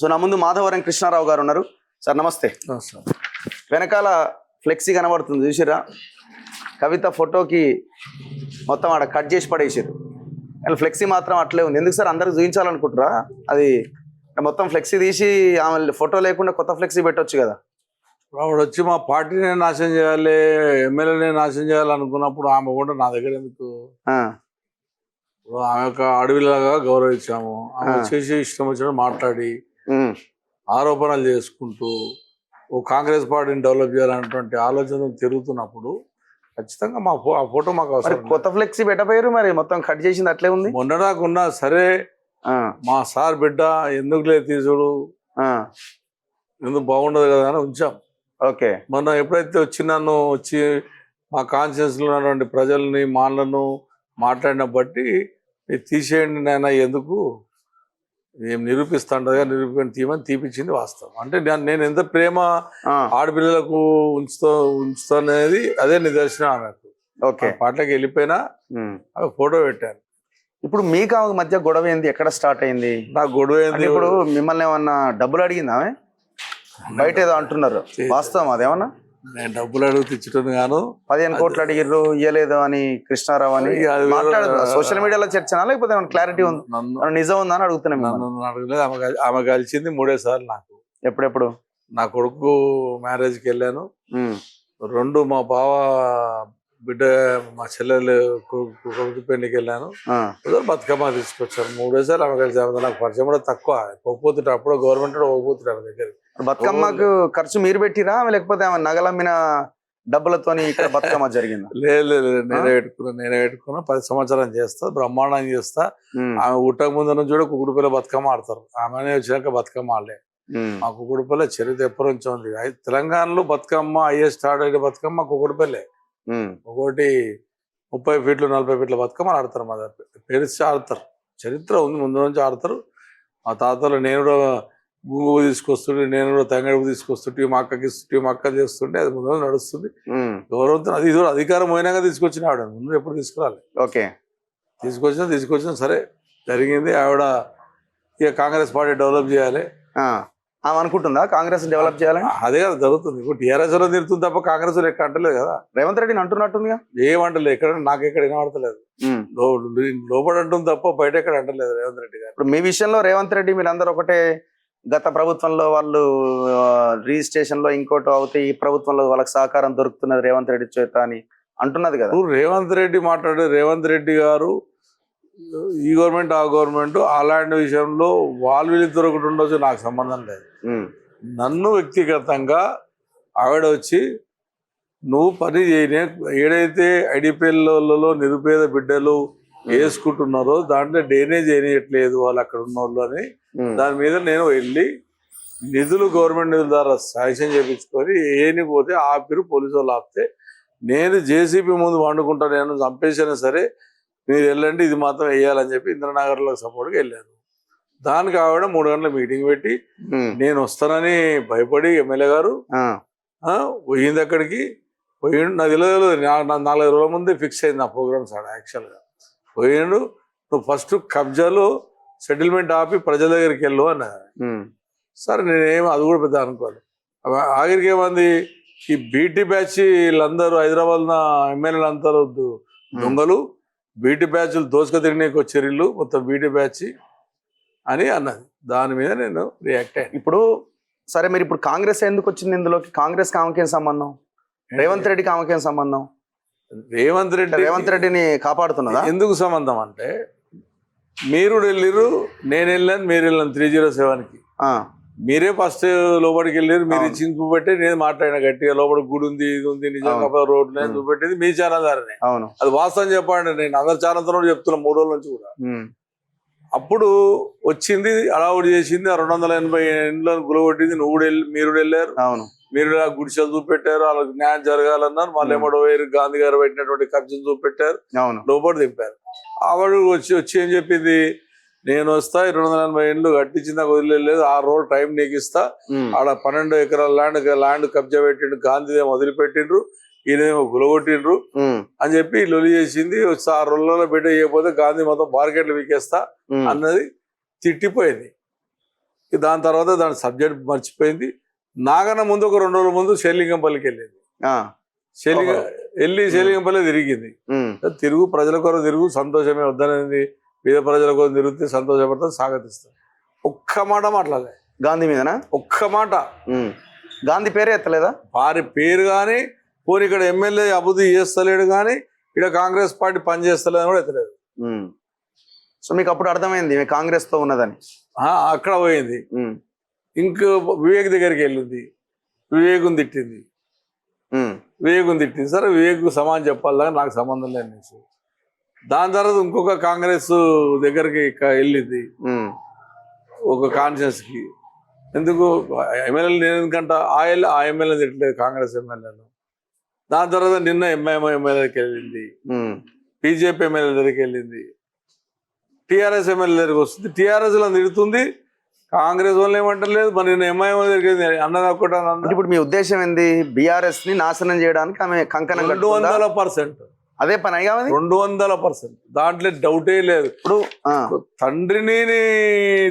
So నా ముందు మాధవరం కృష్ణారావు గారు ఉన్నారు. సార్ నమస్తే. వెనకాల ఫ్లెక్సీ కనబడుతుంది చూసిరా, కవిత ఫోటోకి మొత్తం ఆడ కట్ చేసి పడేసారు. కానీ ఫ్లెక్సీ మాత్రం అట్లే ఉంది. ఎందుకు సార్ అందరికి చూపించాలనుకుంటారా? అది మొత్తం ఫ్లెక్సీ తీసి ఆమె ఫోటో లేకుండా కొత్త ఫ్లెక్సీ పెట్టొచ్చు కదా. ఆవిడ వచ్చి మా పార్టీనే నాశనం చేయాలి, ఎమ్మెల్యేనే నాశనం చేయాలనుకున్నప్పుడు ఆమె కూడా నా దగ్గర ఎందుకు? ఆమె యొక్క అడవిలాగా గౌరవించాము. ఆమె వచ్చేసి ఇష్టం వచ్చినట్టు మాట్లాడి ఆరోపణలు చేసుకుంటూ ఓ కాంగ్రెస్ పార్టీని డెవలప్ చేయాలన్నటువంటి ఆలోచన తిరుగుతున్నప్పుడు ఖచ్చితంగా ఆ ఫోటో మాకు అవసరం. కొత్త ఫ్లెక్సీ పెట్టపోయారు, మరి మొత్తం కట్ చేసింది అట్లే ఉంది. మొన్నడాకున్నా సరే మా సార్ బిడ్డ ఎందుకులే తీసుడు, ఎందుకు బాగుండదు కదా అని ఉంచాం. ఓకే, మొన్న ఎప్పుడైతే వచ్చినాను వచ్చి మా కాన్షియస్లో ఉన్నటువంటి ప్రజల్ని మాలను మాట్లాడిన బట్టి తీసేయండి నాయన, ఎందుకు ఏం నిరూపిస్తాండగా నిరూపించి తీయమని తీపిచ్చింది వాస్తవం. అంటే నేను ఎంత ప్రేమ ఆడపిల్లలకు ఉంచుతానేది అదే నిదర్శనం ఆమెకు. ఓకే, పాటలకు వెళ్ళిపోయినా ఫోటో పెట్టాను. ఇప్పుడు మీకు ఆమె మధ్య గొడవ ఏంది? ఎక్కడ స్టార్ట్ అయింది? నాకు గొడవ ఏంది? ఇప్పుడు మిమ్మల్ని ఏమన్నా డబ్బులు అడిగింది ఆమె? బయట ఏదో అంటున్నారు, వాస్తవం అదేమన్నా? నేను డబ్బులు అడుగు తెచ్చటం గాను 15 కోట్లు అడిగిర్రు, ఇయ్యలేదు అని కృష్ణారావు అని మాట్లాడదు. సోషల్ మీడియాలో చర్చనా, లేకపోతే క్లారిటీ ఉంది నిజం ఉందా అని అడుగుతున్నాను. నన్ను అడగలేదు. ఆమె కలిసింది 3 సార్లు నాకు. ఎప్పుడెప్పుడు? నా కొడుకు మ్యారేజ్కి వెళ్ళాను, 2 మా బావ బిడ్డ మా చెల్లెలు కొడుకు పెళ్లికి వెళ్ళాను, బతుకమ్మ తీసుకొచ్చాను. 3 సార్లు ఆమె కలిసి. నాకు పరిచయం కూడా తక్కువ, పోకపోతుంటే అప్పుడు గవర్నమెంట్ పోకపోతుంటే ఆమె దగ్గర. బతుకమ్మకు ఖర్చు మీరు పెట్టిరా, లేకపోతే ఆమె నగలమ్మిన డబ్బులతో ఇక్కడ బతుకమ్మ జరిగింది? లేదు, నేనే పెట్టుకున్నా. 10 సంవత్సరాలు చేస్తా, బ్రహ్మాండంగా చేస్తా. ఆమె ఉట్టక ముందు నుంచి కూడా కుకుడుపల్లి బతుకమ్మ ఆడతారు. ఆమెనే వచ్చినాక బతుకమ్మ ఆడలే. మా కుకుడుపల్లి చరిత్ర ఎప్పటి నుంచో ఉంది. తెలంగాణలో బతుకమ్మ హైయెస్ట్ ఆడే బతుకమ్మ కుకుడుపల్లి. ఒకటి 30 ఫీట్లు 40 ఫీట్ల బతుకమ్మ ఆడతారు. మా పేరుస్తే ఆడతారు, చరిత్ర ఉంది, ముందు నుంచి ఆడతారు. మా తాతలు నేను కూడా గుంగు తీసుకొస్తుంటే, నేను కూడా తంగడుపు తీసుకొస్తుంటే, మా అక్కకి ఇస్తుంటే, మా అక్క చేస్తుంటే అది ముందు నడుస్తుంది. గౌరవంతో అది ఇది అధికారం పోయినాక తీసుకొచ్చిన ఆవిడ, ముందు ఎప్పుడు తీసుకురాలి. ఓకే, తీసుకొచ్చిన సరే జరిగింది. ఆవిడ ఇక కాంగ్రెస్ పార్టీ డెవలప్ చేయాలి ఆమె అనుకుంటుందా, కాంగ్రెస్ డెవలప్ చేయాలని? అదే కదా జరుగుతుంది. ఇప్పుడు టీఆర్ఎస్ లో తిరుగుతుంది తప్ప కాంగ్రెస్ ఎక్కడ అంటలేదు కదా. రేవంత్ రెడ్డిని అంటున్నట్టుందిగా. ఏమంటలేదు, ఎక్కడ నాకు ఎక్కడ వినబడతలేదు. లోపల అంటుంది తప్ప బయట ఎక్కడ అంటలేదు రేవంత్ రెడ్డి గారు. ఇప్పుడు మీ విషయంలో రేవంత్ రెడ్డి మీరందరూ ఒకటే, గత ప్రభుత్వంలో వాళ్ళు రిజిస్ట్రేషన్ లో ఇంకోటి అవుతాయి, ఈ ప్రభుత్వంలో వాళ్ళకి సహకారం దొరుకుతున్నది రేవంత్ రెడ్డి చేత అని అంటున్నది కదా. రేవంత్ రెడ్డి మాట్లాడే రేవంత్ రెడ్డి గారు ఈ గవర్నమెంట్ ఆ గవర్నమెంట్ అలాంటి విషయంలో వీళ్ళు దొరకటి ఉండొచ్చు, నాకు సంబంధం లేదు. నన్ను వ్యక్తిగతంగా ఆవిడ వచ్చి నువ్వు పని చేయనే, ఏడైతే ఐడిపిఎల్లలో నిరుపేద బిడ్డలు వేసుకుంటున్నారో దాంట్లో డ్రైనేజ్ చేయట్లేదు వాళ్ళు అక్కడ ఉన్న వాళ్ళు అని, దాని మీద నేను వెళ్ళి నిధులు గవర్నమెంట్ నిధుల ద్వారా శాంక్షన్ చేయించుకొని ఏని పోతే ఆపిరు, పోలీసు వాళ్ళు ఆపితే నేను జేసీబీ ముందు వండుకుంటా, నేను చంపేసినా సరే మీరు వెళ్ళండి, ఇది మాత్రం వేయాలని చెప్పి ఇంద్రనగర్లో సపోర్ట్గా వెళ్ళాను. దానికి ఆవిడ 3 గంటల మీటింగ్ పెట్టి నేను వస్తానని భయపడి ఎమ్మెల్యే గారు పోయింది. అక్కడికి పోయిండు, నాకు తెలియదు. 4 రోజుల ముందే ఫిక్స్ అయింది నా ప్రోగ్రామ్స్ ఆడ. యాక్చువల్గా పోయిండు, నువ్వు ఫస్ట్ కబ్జాలో సెటిల్మెంట్ ఆపి ప్రజల దగ్గరికి వెళ్ళు అన్నారు. సరే నేనేమో అది కూడా పెద్ద అనుకోవాలి. ఆఖరికి ఏమంది, ఈ బీటీ బ్యాచ్ వీళ్ళందరూ హైదరాబాద్ ఎమ్మెల్యేలు అందరూ దొంగలు, బీటీ బ్యాచ్లు దోసుక తిరిగినాక చర్యలు మొత్తం బీటీ బ్యాచ్ అని అన్నది. దాని మీద నేను రియాక్ట్ అయ్యాను. ఇప్పుడు సరే, మీరు ఇప్పుడు కాంగ్రెస్ ఎందుకు వచ్చింది ఇందులోకి? కాంగ్రెస్ ఆమెకేం సంబంధం? రేవంత్ రెడ్డికి ఆమెకేం సంబంధం? రేవంత్ రెడ్డిని కాపాడుతున్నదా? ఎందుకు సంబంధం అంటే, మీరు వెళ్ళిరు, నేను వెళ్ళాను, మీరు వెళ్ళాను 307కి. మీరే ఫస్ట్ లోపలికి వెళ్ళారు, మీరు ఇచ్చింది చూపెట్టి నేను మాట్లాడిన గట్టిగా, లోపల గుడి ఉంది, ఇది ఉంది, నిజంగా రోడ్డు నేను చూపెట్టేది మీ ఛానల్ ద్వారానే. అది వాస్తవం చెప్పండి, నేను అందరి ఛానల్ తో చెప్తున్నా 3 రోజుల నుంచి కూడా. అప్పుడు వచ్చింది అడావుడి చేసింది, 280 ఇండ్లను గులగొట్టింది. మీరు వెళ్ళారు, మీరు గుడిసెలు చూపెట్టారు, వాళ్ళకి న్యాయం జరగాలన్నారు. మళ్ళీ ఏమో వేరు గాంధీ గారు పెట్టినటువంటి కబ్జం చూపెట్టారు, లోపల దింపారు. ఆవిడ వచ్చి ఏం చెప్పింది, నేను వస్తా, 280 ఇండ్లు కట్టించిందా వదిలేదు, 6 రోజులు టైం నీకు ఇస్తా, ఆడ 12 ఎకరాల ల్యాండ్ కబ్జా పెట్టిండు, గాంధీదేమో వదిలిపెట్టిండ్రు, ఈయనేమో గులగొట్టిండ్రు అని చెప్పి లొలి చేసింది. 6 రోజుల్లో బిడ్డ చేయకపోతే గాంధీ మొత్తం మార్కెట్లు వీకేస్తా అన్నది తిట్టిపోయింది. దాని తర్వాత దాని సబ్జెక్ట్ మర్చిపోయింది. నాకన్నా ముందు ఒక 2 రోజుల ముందు షేర్లింగంపల్లికి వెళ్ళింది. షేర్లింగంపల్లి తిరిగింది. తిరుగు ప్రజల కొరకు తిరుగు, సంతోషమే వద్దనేది, పేద ప్రజల కొరకు తిరిగితే సంతోషపడతా, స్వాగతిస్తాను. ఒక్క మాట మాట్లాడలే గాంధీ మీదనా? ఒక్క మాట. గాంధీ పేరే ఎత్తలేదా? వారి పేరు కానీ పోనీ ఇక్కడ ఎమ్మెల్యే అభివృద్ధి చేస్తలేడు కానీ ఇక్కడ కాంగ్రెస్ పార్టీ పనిచేస్తలేదని కూడా ఎత్తలేదు. సో మీకు అప్పుడు అర్థమైంది కాంగ్రెస్ తో ఉన్నదని. అక్కడ పోయింది. ఇంక వివేక్ దగ్గరికి వెళ్ళింది, వివేకుని తిట్టింది. సరే వివేక్ సమానం చెప్పాలి, నాకు సంబంధం లేని విషయం. దాని తర్వాత ఇంకొక కాంగ్రెస్ దగ్గరికి వెళ్ళింది, ఒక కాన్షియస్ కి. ఎందుకు ఎమ్మెల్యేలు నేను ఎందుకంట ఆ ఎమ్మెల్యే తిట్టలేదు, కాంగ్రెస్ ఎమ్మెల్యేలు. దాని తర్వాత నిన్న ఎంఐఎం ఎమ్మెల్యే దగ్గరికి వెళ్ళింది, బీజేపీ ఎమ్మెల్యే దగ్గరికి వెళ్ళింది, టీఆర్ఎస్ ఎమ్మెల్యే దగ్గరికి వస్తుంది. టీఆర్ఎస్ లో తిడుతుంది, కాంగ్రెస్ వాళ్ళు ఏమంటలేదు. మరి నిన్న ఎంఐఎం దగ్గరికి అన్నది ఒకటి. ఇప్పుడు మీ ఉద్దేశం ఏంది? బీఆర్ఎస్ ని నాశనం చేయడానికి ఆమె కంకణం 200% అదే పని కావాలి. 200%, దాంట్లో డౌటే లేదు. ఇప్పుడు తండ్రిని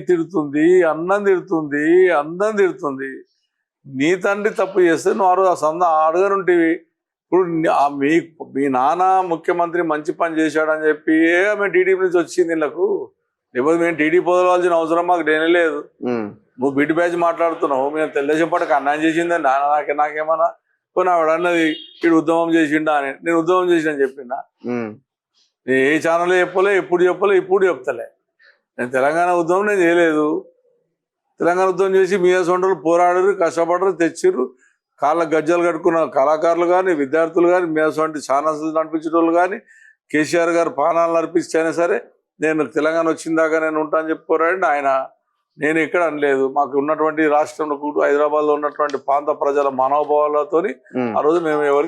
తిడుతుంది, అన్నం తిడుతుంది. నీ తండ్రి తప్పు చేస్తే నువ్వు ఆ రోజు ఆ సంద అడగనుంటివి. ఇప్పుడు మీ నాన్న ముఖ్యమంత్రి మంచి పని చేశాడని చెప్పి మేము టీడీపీ నుంచి వచ్చింది వీళ్ళకు. లేకపోతే మేము టీడీపీ పోదలవాల్సిన అవసరం మాకు దేని లేదు. నువ్వు బిడ్డ బ్యాచ్ మాట్లాడుతున్నావు, మేము తెలుగుదేశం పార్టీకి అన్యాయం చేసిందని నాకేమన్నా పోనీ ఆవిడ అన్నది వీడు ఉద్యమం చేసిండా అని. నేను ఉద్యమం చేసిన చెప్పినా, నేను ఏ ఛానల్ చెప్పలే, ఎప్పుడు చెప్తలే. నేను తెలంగాణ ఉద్యమం నేను చేయలేదు. తెలంగాణ ఉద్యమం చేసి మీ సొంటలు పోరాడరు, కష్టపడరు, తెచ్చిర్రు. కాళ్ళ గజ్జలు కట్టుకున్న కళాకారులు కానీ, విద్యార్థులు కానీ, మీ సొంటి ఛానల్స్ నడిపించే వాళ్ళు కానీ, కేసీఆర్ గారు పానాలు నడిపించైనా సరే నేను తెలంగాణ వచ్చిందాకా నేను ఉంటా అని చెప్పి పోరాడి ఆయన. నేను ఎక్కడ అనలేదు. మాకు ఉన్నటువంటి రాష్ట్రంలో హైదరాబాద్ లో ఉన్నటువంటి ప్రాంత ప్రజల మనోభావాలతోని ఆ రోజు మేము ఎవరికి